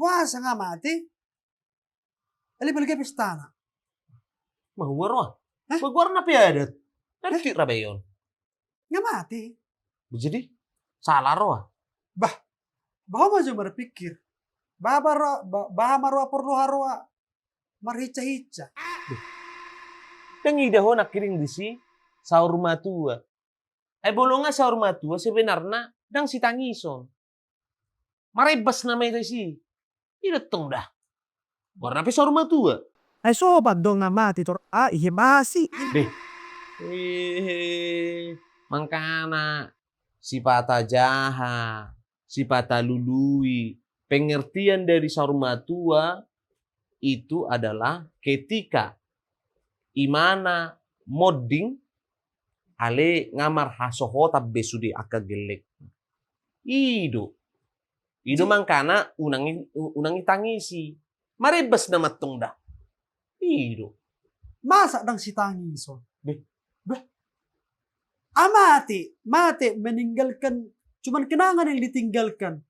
Buasa nga mati. Ali balik pestana. Mahuwar wah. Hah? Magwar na piadat. Nanti ra ba yun? Nga mati. Jadi, salah wah. Bawa maju berpikir. Baha marwa perlu harwa. Marhica-hica. Yang idaho nakiring di si sahur matua. Bolonga sahur matua sebenarnya dang si tangison. Marebas na may si. Idatong dah. Warna pe sahur matua. Ay sobat dong na mati tor ihe basi. Mangkana si pata jaha, si pata lului. Pengertian dari sahur matua itu adalah ketika imana modding ale ngamar hasoho tabbe sudi aka gelek. Ido mangkana unangi tangisi. Marebas na matong dah. Ido. Masa dang si tangison. Beh. Mati meninggalkan, cuman kenangan yang ditinggalkan.